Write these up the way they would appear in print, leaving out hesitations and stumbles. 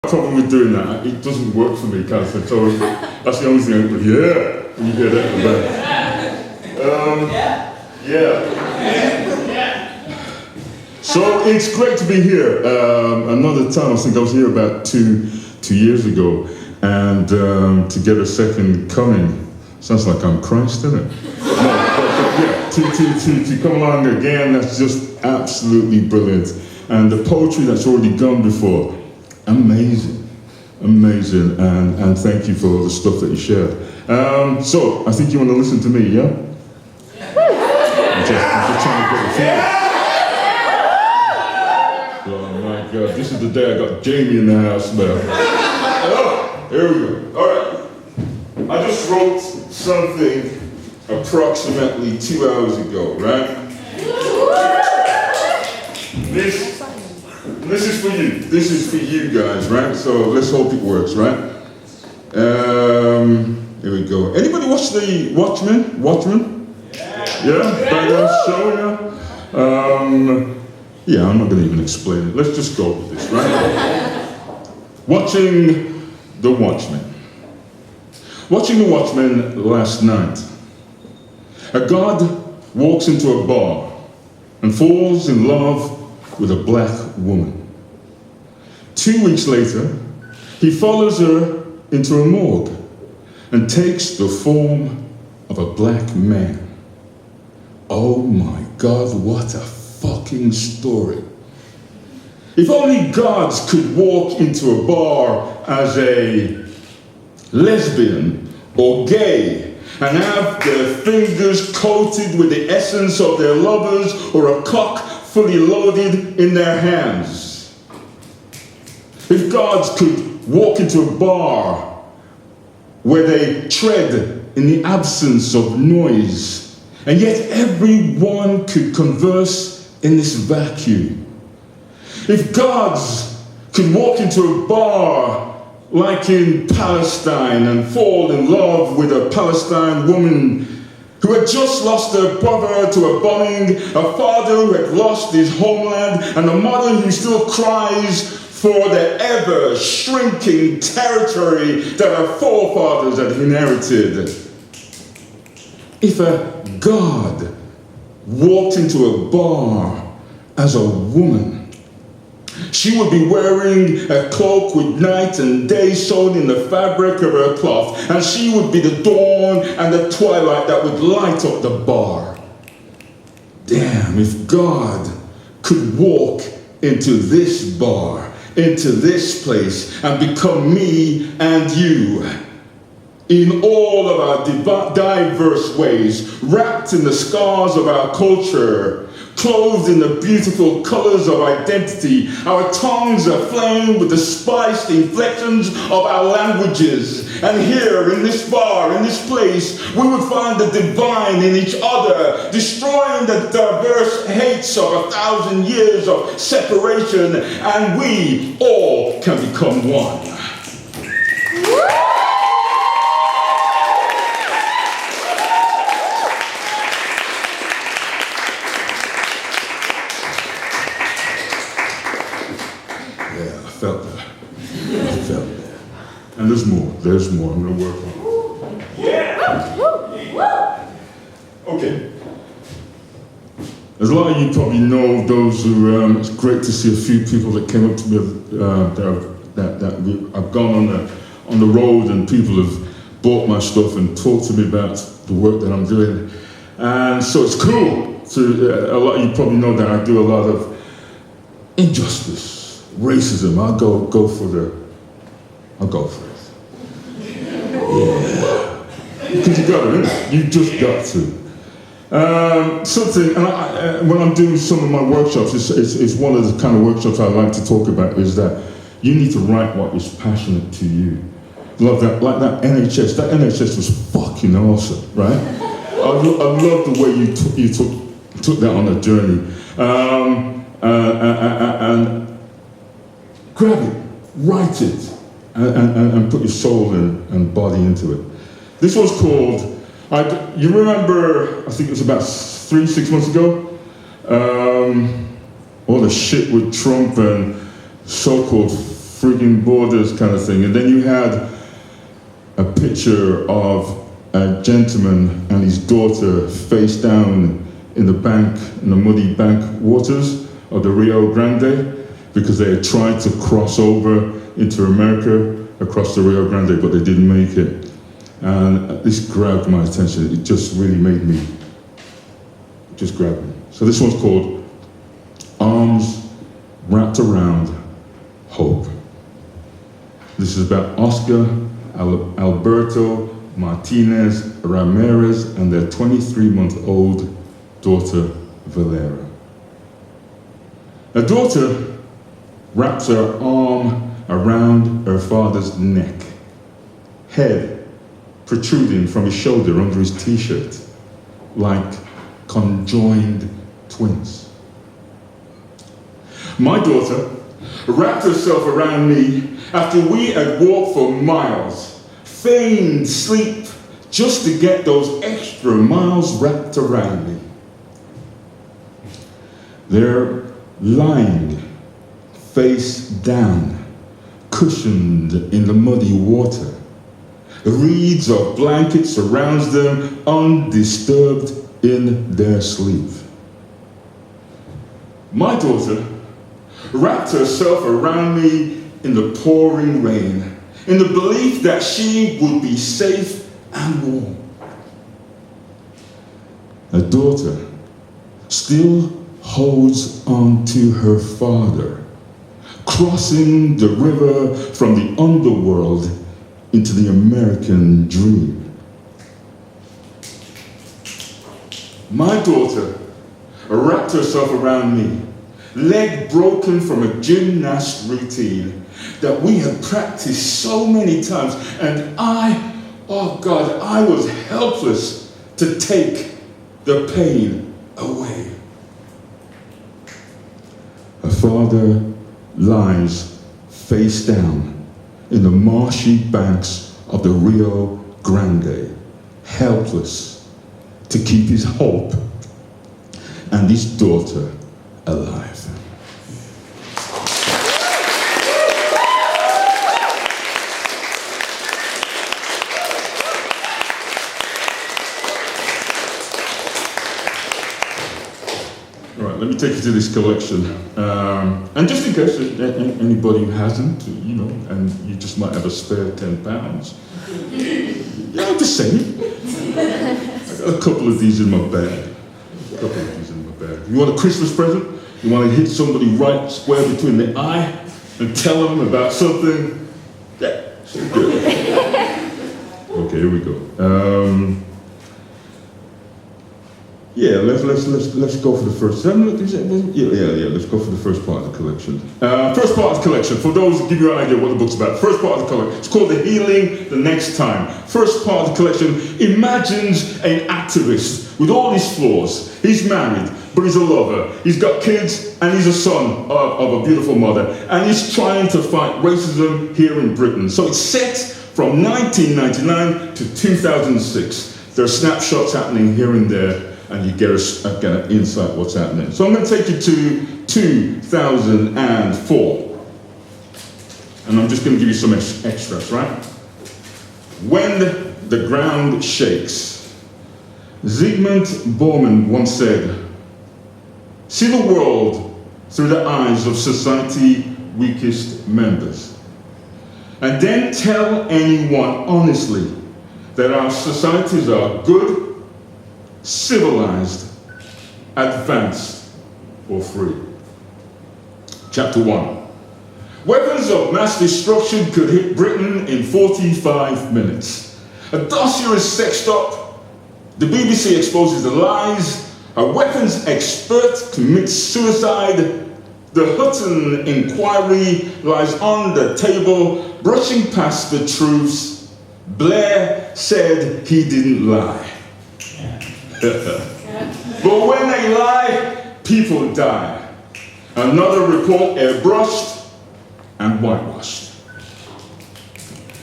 problem with doing that, it doesn't work for me, kind of thing. So that's the only thing I go, yeah, when you hear that in the back. So it's great to be here. Another time, I think I was here about two years ago, and to get a second coming, sounds like I'm Christ, doesn't it? To come along again, that's just absolutely brilliant. And the poetry that's already gone before, amazing, and thank you for all the stuff that you shared. So, I think you want to listen to me, yeah? I'm just trying to get the feel. Oh my God, this is the day I got Jamie in the house, man. Oh, here we go, all right. I just wrote something approximately 2 hours ago, right? This is for you. This is for you guys, right? So let's hope it works, right? Here we go. Anybody watch the Watchmen? Yeah? Badass show, yeah? Yeah, I'm not going to even explain it. Let's just go with this, right? Watching the Watchmen. Watching the Watchmen last night. A god walks into a bar and falls in love with a black woman. 2 weeks later, he follows her into a morgue and takes the form of a black man. Oh my God, what a fucking story. If only gods could walk into a bar as a lesbian or gay and have their fingers coated with the essence of their lovers or a cock fully loaded in their hands. If gods could walk into a bar where they tread in the absence of noise, and yet everyone could converse in this vacuum. If gods could walk into a bar like in Palestine and fall in love with a Palestine woman who had just lost her brother to a bombing, a father who had lost his homeland, and a mother who still cries for the ever-shrinking territory that her forefathers had inherited. If a god walked into a bar as a woman, she would be wearing a cloak with night and day sewn in the fabric of her cloth, and she would be the dawn and the twilight that would light up the bar. Damn, if God could walk into this bar, into this place, and become me and you, in all of our diverse ways, wrapped in the scars of our culture, clothed in the beautiful colors of identity, our tongues aflame with the spiced inflections of our languages. And here, in this bar, in this place, we would find the divine in each other, destroying the diverse hates of 1,000 years of separation, and we all can become one. And there's more, I'm gonna work on it. Yeah! Okay. As a lot of you probably know, those who, it's great to see a few people that came up to me, I've gone on the road and people have bought my stuff and talked to me about the work that I'm doing. And so it's cool. A lot of you probably know that I do a lot of injustice, racism. I'll go for it. Yeah. Because you got to, innit? You just got to. When I'm doing some of my workshops, it's one of the kind of workshops I like to talk about is that you need to write what is passionate to you. Love that, like that NHS. That NHS was fucking awesome, right? I love the way you took that on a journey. And grab it, write it. And put your soul and body into it. This was called, you remember, I think it was about 3-6 months ago, all the shit with Trump and so-called frigging borders kind of thing. And then you had a picture of a gentleman and his daughter face down in the muddy bank waters of the Rio Grande, because they had tried to cross over into America across the Rio Grande, but they didn't make it. And this grabbed my attention. It just really made me, just grabbed me. So this one's called Arms Wrapped Around Hope. This is about Oscar, Alberto, Martinez, Ramirez, and their 23-month-old daughter, Valera. A daughter wraps her arm around her father's neck, head protruding from his shoulder under his t-shirt, like conjoined twins. My daughter wrapped herself around me after we had walked for miles, feigned sleep just to get those extra miles wrapped around me. They're lying face down, cushioned in the muddy water. Reeds of blanket surrounds them, undisturbed in their sleep. My daughter wrapped herself around me in the pouring rain, in the belief that she would be safe and warm. A daughter still holds on to her father, crossing the river from the underworld into the American dream. My daughter wrapped herself around me, leg broken from a gymnast routine that we had practiced so many times, and I was helpless to take the pain away. Her father lies face down in the marshy banks of the Rio Grande, helpless to keep his hope and his daughter alive. Let me take you to this collection, and just in case anybody who hasn't, and you just might have a spare £10. Yeah, I'm just saying. I got a couple of these in my bag. You want a Christmas present? You want to hit somebody right square between the eye and tell them about something? Yeah, so good. Okay, here we go. Yeah, let's go for the first. Let's go for the first part of the collection. First part of the collection, for those who give you an idea what the book's about. First part of the collection, it's called The Healing the Next Time. First part of the collection imagines an activist with all his flaws. He's married, but he's a lover. He's got kids, and he's a son of a beautiful mother. And he's trying to fight racism here in Britain. So it's set from 1999 to 2006. There are snapshots happening here and there, and you get an insight what's happening. So I'm going to take you to 2004. And I'm just going to give you some extras, right? When the ground shakes. Zygmunt Bauman once said, "See the world through the eyes of society's weakest members. And then tell anyone honestly that our societies are good, civilized, advanced, or free." Chapter 1. Weapons of mass destruction could hit Britain in 45 minutes. A dossier is sexed up. The BBC exposes the lies. A weapons expert commits suicide. The Hutton inquiry lies on the table, brushing past the truths. Blair said he didn't lie. But when they lie, people die. Another report airbrushed and whitewashed.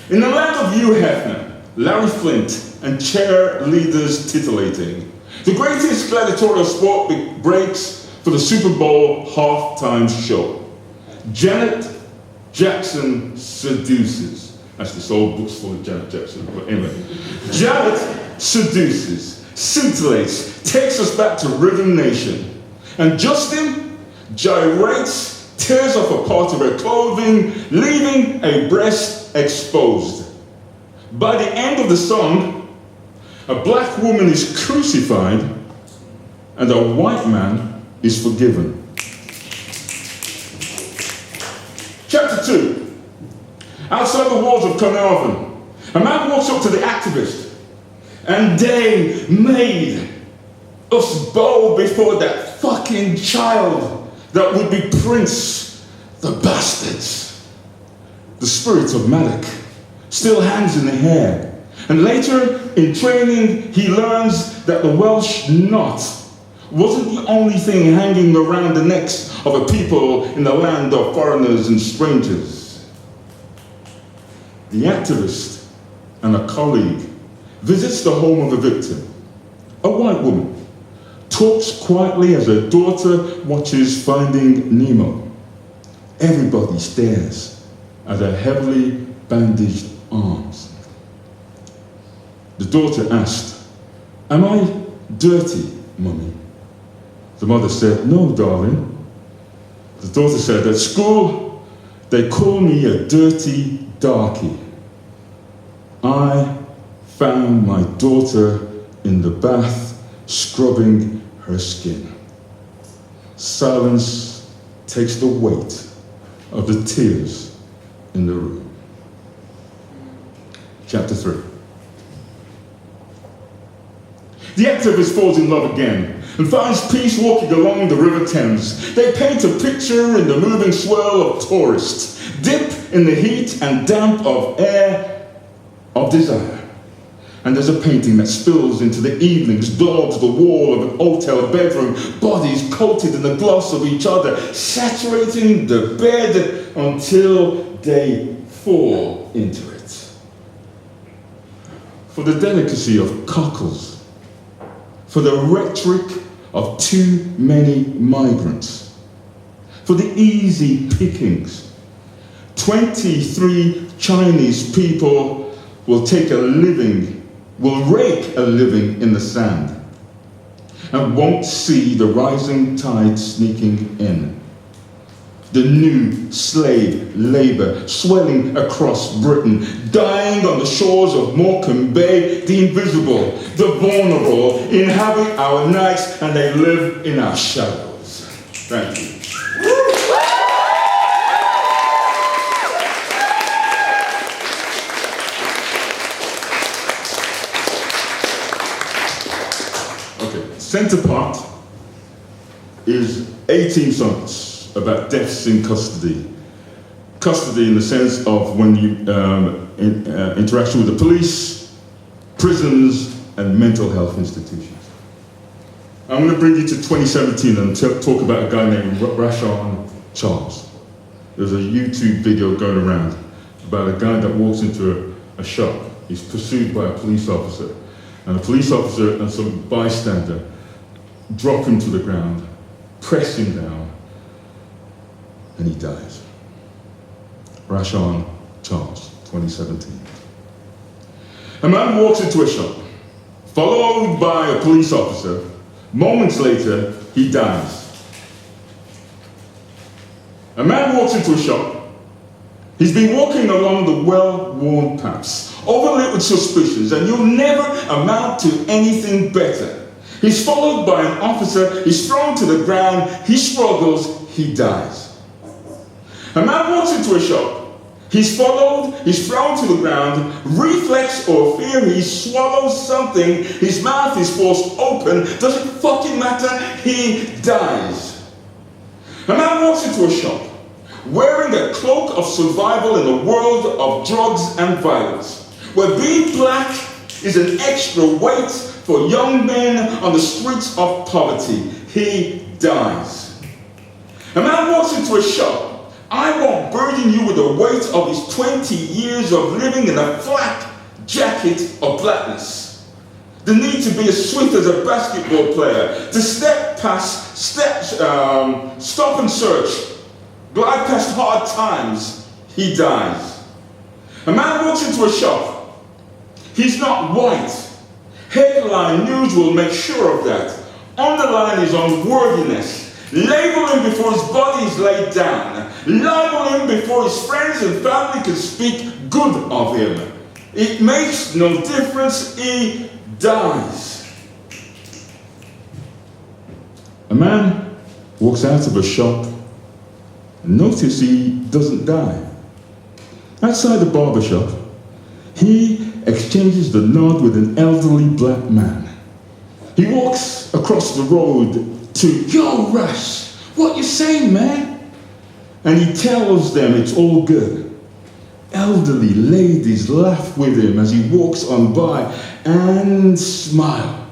In the land of Hugh Hefner, Larry Flint, and cheerleaders titillating, the greatest gladiatorial sport breaks for the Super Bowl halftime show. Janet Jackson seduces. Actually, this old book's full of Janet Jackson, but anyway. Janet seduces, scintillates, takes us back to Rhythm Nation. And Justin gyrates, tears off a part of her clothing, leaving a breast exposed. By the end of the song, a black woman is crucified and a white man is forgiven. Chapter 2. Outside the walls of Carnarvon, a man walks up to the activist, and they made us bow before that fucking child that would be Prince, the bastards. The spirit of Malik still hangs in the air, and later in training he learns that the Welsh knot wasn't the only thing hanging around the necks of a people in the land of foreigners and strangers. The activist and a colleague visits the home of the victim, a white woman, talks quietly as her daughter watches Finding Nemo. Everybody stares at her heavily bandaged arms. The daughter asked, "Am I dirty, Mummy?" The mother said, "No, darling." The daughter said, "At school, they call me a dirty darky. I found my daughter in the bath, scrubbing her skin." Silence takes the weight of the tears in the room. Chapter 3. The activist falls in love again and finds peace walking along the River Thames. They paint a picture in the moving swirl of tourists, dip in the heat and damp of air of desire. And there's a painting that spills into the evenings, daubs the wall of an hotel bedroom, bodies coated in the gloss of each other, saturating the bed until they fall into it. For the delicacy of cockles, for the rhetoric of too many migrants, for the easy pickings. 23 Chinese people will rake a living in the sand and won't see the rising tide sneaking in. The new slave labor swelling across Britain, dying on the shores of Morecambe Bay. The invisible, the vulnerable inhabit our nights and they live in our shadows. Thank you. Okay, center part is 18 songs about deaths in custody. Custody in the sense of when you interaction with the police, prisons, and mental health institutions. I'm going to bring you to 2017 and talk about a guy named Rashawn Charles. There's a YouTube video going around about a guy that walks into a shop. He's pursued by a police officer, and a police officer and some bystander drop him to the ground, press him down, and he dies. Rashawn Charles, 2017. A man walks into a shop, followed by a police officer. Moments later, he dies. A man walks into a shop. He's been walking along the well-worn paths, overlit with suspicions, and you'll never amount to anything better. He's followed by an officer. He's thrown to the ground. He struggles. He dies. A man walks into a shop. He's followed, he's thrown to the ground, reflex or fear, he swallows something, his mouth is forced open, doesn't fucking matter, he dies. A man walks into a shop, wearing a cloak of survival in a world of drugs and violence, where being black is an extra weight for young men on the streets of poverty. He dies. A man walks into a shop. I won't burden you with the weight of his 20 years of living in a flak jacket of blackness. The need to be as swift as a basketball player, to stop and search, glide past hard times. he dies. A man walks into a shop. He's not white. Headline news will make sure of that. Underline his unworthiness. Label him before his body is laid down. Label him before his friends and family can speak good of him. It makes no difference, he dies. A man walks out of a shop. Notice he doesn't die. Outside the barber shop, he exchanges the nod with an elderly black man. He walks across the road to, "Yo, Rush, what you saying, man?" And he tells them it's all good. Elderly ladies laugh with him as he walks on by and smile.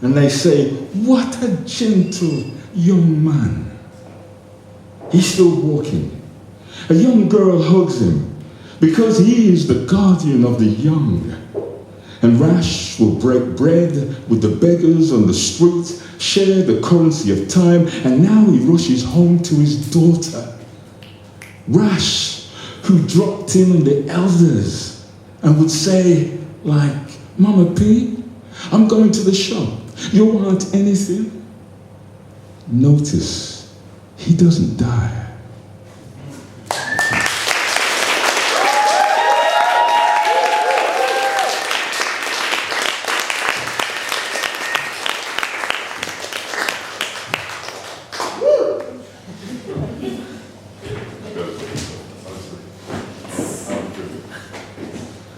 And they say, "What a gentle young man." He's still walking. A young girl hugs him because he is the guardian of the young. And Rash will break bread with the beggars on the street, share the currency of time, and now he rushes home to his daughter. Rash, who dropped in on the elders and would say, like, "Mama P, I'm going to the shop. You want anything?" Notice, he doesn't die.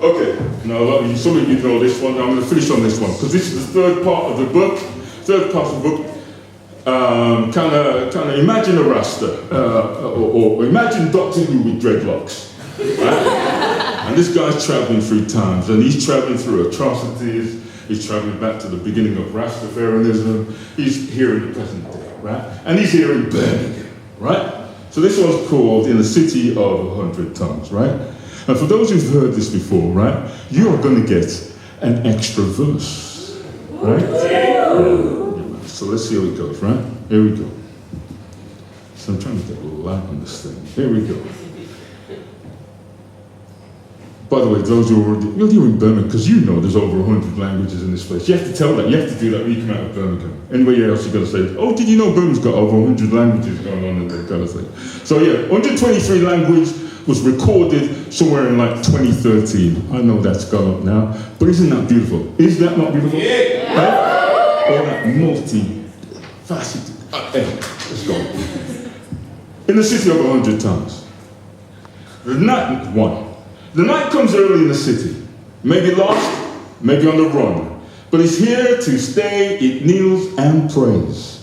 Okay, now some of you know this one. I'm going to finish on this one because this is the third part of the book. Kind of imagine a Rasta, or imagine Doctor Who with dreadlocks, right? And this guy's traveling through times, and he's traveling through atrocities. He's traveling back to the beginning of Rastafarianism. He's here in the present day, right? And he's here in Birmingham, right? So this one's called In the City of 100 Tongues, right? And for those who've heard this before, right, you are going to get an extra verse, right? Yeah. So let's see how it goes, right? Here we go. So I'm trying to get a light on this thing. Here we go. By the way, those who are already, you're in Birmingham, because you know there's over 100 languages in this place. You have to tell that. You have to do that when you come out of Birmingham. Anywhere else, you've got to say, "Oh, did you know Birmingham's got over 100 languages going on in that kind of thing?" So yeah, 123 language was recorded somewhere in like 2013. I know that's gone up now, but isn't that beautiful? Is that not beautiful? Yeah. Right? All that multi-faceted. Anyway, let's go. In the City of 100 Tongues. The night comes early in the city. Maybe lost, maybe on the run. But it's here to stay, it kneels and prays.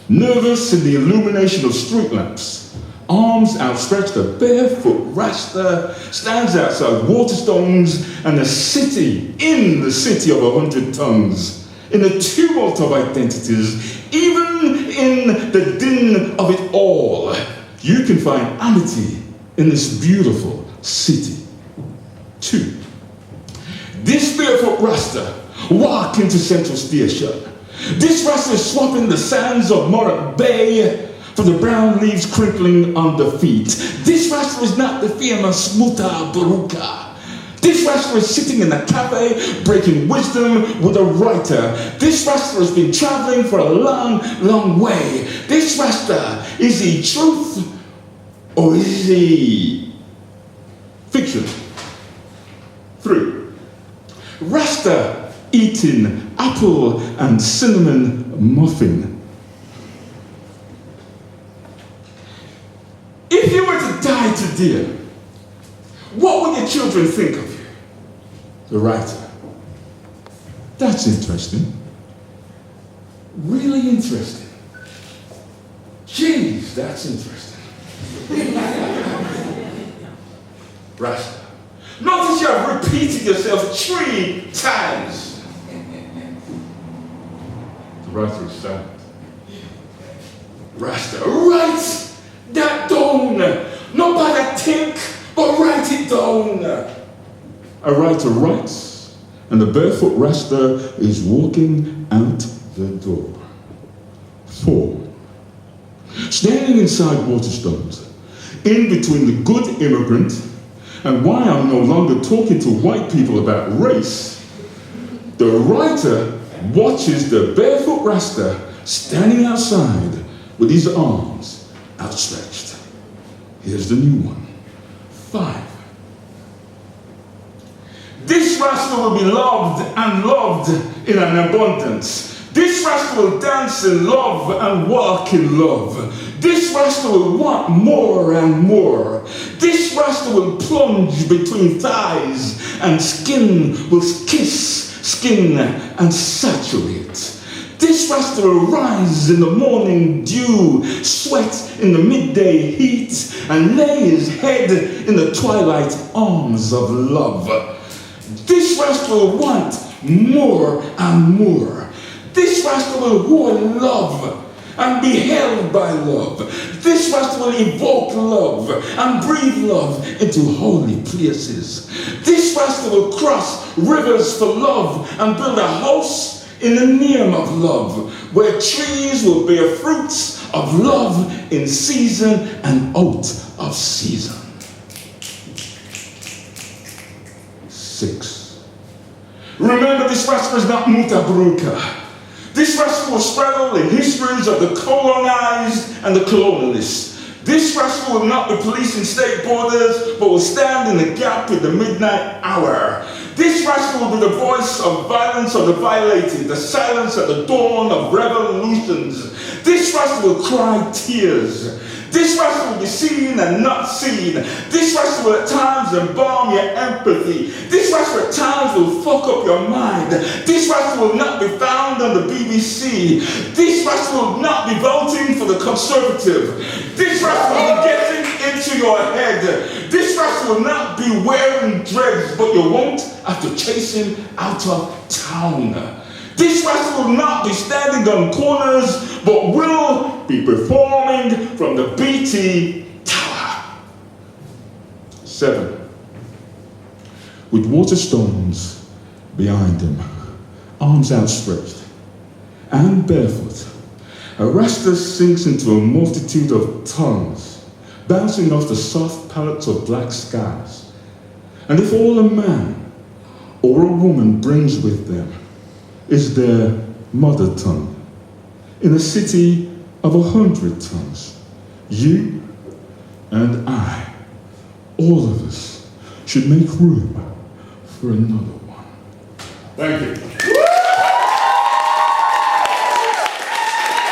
Nervous in the illumination of street lamps. Arms outstretched, a barefoot Rasta stands outside Waterstones and in the city of 100 tongues. In the tumult of identities, even in the din of it all, you can find amity in this beautiful city. 2. This barefoot Rasta walk into Central Station. This Rasta is swapping the sands of Morat Bay for the brown leaves crinkling on the feet. This Rasta is not the famous Muta Baruka. This Rasta is sitting in a cafe, breaking wisdom with a writer. This Rasta has been traveling for a long, long way. This Rasta, is he truth or is he fiction? 3. Rasta eating apple and cinnamon muffin. If you were to die today, what would your children think of you? The writer. That's interesting. Really interesting. Jeez, that's interesting. Rasta. Notice you have repeated yourself 3 times. The writer is silent. Rasta, write that down. Not by that think, but write it down. A writer writes, and the barefoot Rasta is walking out the door. 4. Standing inside Waterstones in between the good immigrant and why I'm no longer talking to white people about race, the writer watches the barefoot Rasta standing outside with his arms outstretched. Here's the new one. 5. This Rasta will be loved and loved in an abundance. This Rasta will dance in love and walk in love. This Rasta will want more and more. This Rasta will plunge between thighs and skin will kiss skin and saturate. This Rasta will rise in the morning dew, sweat in the midday heat, and lay his head in the twilight arms of love. This Rasta will want more and more. This Rasta will want love and be held by love. This Rasta will evoke love and breathe love into holy places. This Rasta will cross rivers for love and build a house in the name of love, where trees will bear fruits of love in season and out of season. 6. Remember, this Rasta is not mutabruka. This Rasta will straddle the histories of the colonized and the colonialists. This Rasta will not be policing state borders, but will stand in the gap in the midnight hour. This Rasta will be the voice of violence of the violated, the silence at the dawn of revolutions. This Rasta will cry tears. This Rasta will be seen and not seen. This Rasta will at times embalm your empathy. This Rasta at times will fuck up your mind. This Rasta will not be found on the BBC. This Rasta will not be voting for the Conservative. This Rasta will be getting into your head. This Rasta will not be wearing dreads, but you won't have to chase him out of town. This Rasta will not be standing on corners, but will be performing from the BT Tower. 7. With waterstones behind him, arms outstretched, and barefoot, a Rasta sinks into a multitude of tongues, bouncing off the soft palettes of black skies. And if all a man or a woman brings with them is their mother tongue, in a city of 100 tongues, you and I, all of us, should make room for another one. Thank you.